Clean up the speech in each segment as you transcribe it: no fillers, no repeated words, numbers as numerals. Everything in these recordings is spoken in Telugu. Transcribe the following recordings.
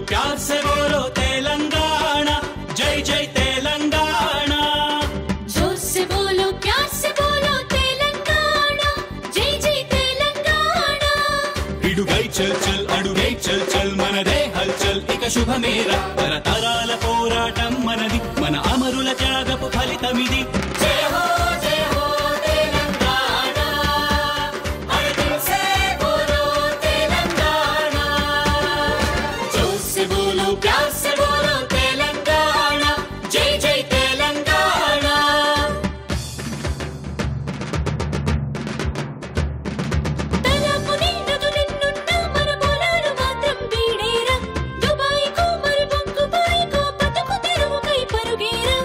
प्यार से बोलो तेलंगाना, जय जय तेलंगाना। जोर से बोलो प्यार से बोलो तेलंगाना, जय जय तेलंगाना। इडुगै चल चल अडुगै चल चल मनदे हलचल इक शुभमेरा తరతరాల పోరాటం మనది మన అమరుల త్యాగపు ఫలితమిది జయ హో తెలంగాణ హర్ దిల్ సే బోలో తెలంగాణ జోర్ సే బోలో ప్యార్ సే బోలో తెలంగాణ జై జై తెలంగాణ తలపుని నదులెన్నున్న మన పొలాలు మాత్రం వీడేరా దుబాయ్కు మరి బొంగుబాయ్కు బతుకు తెరువుకై పరుగేరా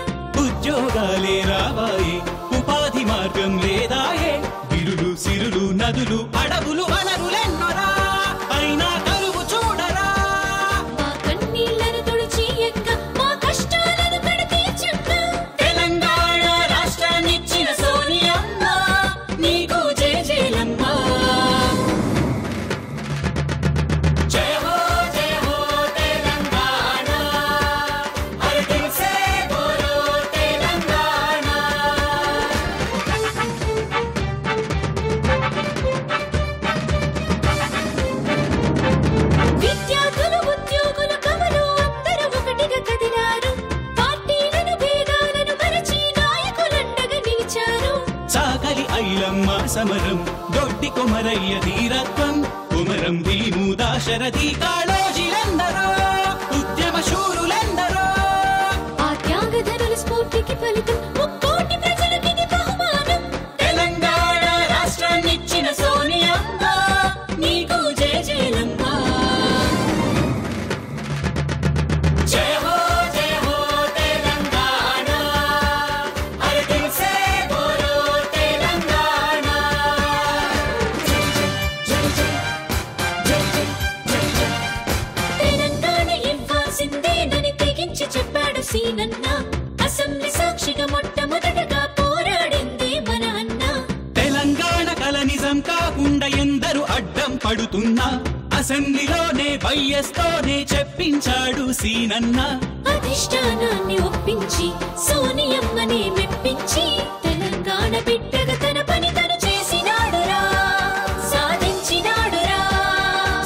ఉద్యోగాలే రావాయే ఉపాధి మార్గం లేదాయే విరులు సిరులు నదులు అడవులు వనరులెన్నోరా అయినా కరువు చూడరా మా కన్నీళ్లను తుడిచియంక మా కష్టాలను కడతీర్చంక తెలంగాణ రాష్ట్రాన్నిచ్చిన సోనియమ్మ నీకు జయ జయలమ్మ జయ హో తెలంగాణ హర్ దిల్ సే బోలో తెలంగాణ విద్యార్థులు ఉద్యోగులు కమలు అందరూ ఒకటిగా కదిలారు పార్టీలను భేదాలను మరచి నాయకులండగా నిలిచారు సాకలి ఐలమ్మ సమరం దొడ్డి కొమరయ్య ధీరత్వం కుమరం భీము దాశరథి కాళోజీలెందరో ఉద్యమ శూరులెందరో ఆ త్యాగధనుల స్ఫూర్తికి ఫలితం ముక్కోటి ప్రజలకిది బహుమానం తెలంగాణ రాష్ట్రాన్నిచ్చిన సోనియమ్మ నీకు జయ జయలమ్మ జయ హో తెలంగాణ హర్ దిల్ సే బోలో తెలంగాణ తెలంగాణ ఇవ్వాల్సిందేనని తెగించి చెప్పాడు సీనన్న అసెంబ్లీ సాక్షిగా మొట్టమొదటగా పోరాడింది మన అన్న తెలంగాణ కల నిజం కాకుండా ఎందరు అడ్డం పడుతున్నా అసెంబ్లీలోనే వైఎస్తోనే చెప్పించాడు సీనన్న అధిష్టానాన్ని ఒప్పించి సోనియమ్మని మెప్పించి తెలంగాణ బిడ్డగా తన పని తను చేసినాడురా సాధించినాడురా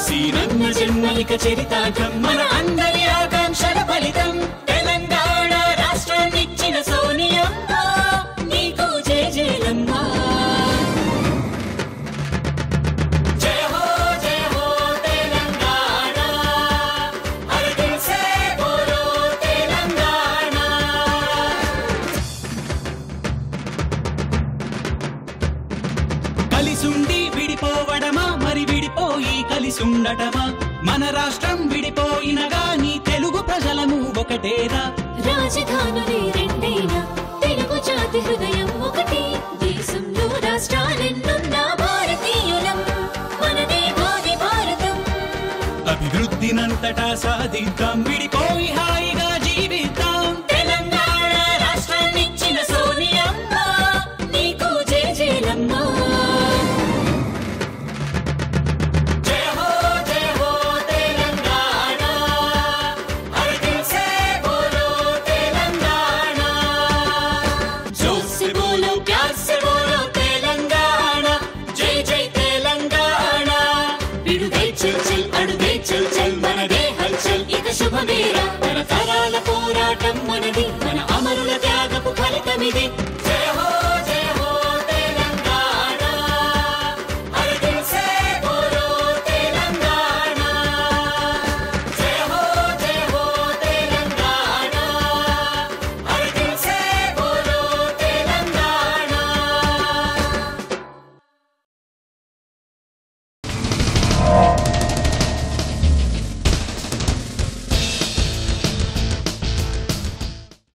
సీనన్న జన్మలిక చరితార్థం మన అందరి ఆకాంక్షల ఫలితం తెలంగాణ రాష్ట్రాన్నిచ్చిన సోనియమ్మ నీకు జయ జయలమ్మ జయ హో తెలంగాణ హర్ దిల్ సే బోలో తెలంగాణ కలిసుండి విడిపోవడమా మరి విడిపోయి కలిసుండటమా మన రాష్ట్రం విడిపోయిన గాని తెలుగు ప్రజలము ఒకటేరా రాజధానులే రెండైనా తెలుగు జాతి హృదయం ఒకటి దేశంలో రాష్ట్రాలెన్నున్నా భారతీయులం మనదే భావి భారతం అభివృద్ధినంతటా సాధిద్దాం విడిపోయి హాయిగా జీవిద్దాం తెలంగాణ రాష్ట్రాన్నిచ్చిన సోనియమ్మ నీకు జయ జయలమ్మ జయ హో తెలంగాణ హర్ దిల్ సే బోలో తెలంగాణ జోర్ సే బోలో ప్యార్ సే బోలో తెలంగాణ జై జై తెలంగాణ విడుగై చల్ చల్ అడుగై చల్ చల్ మనదే హల్చల్ ఇక శుభమేరా తరతరాల పోరాటం మనది మన అమరుల త్యాగపు ఫలితమిది జయ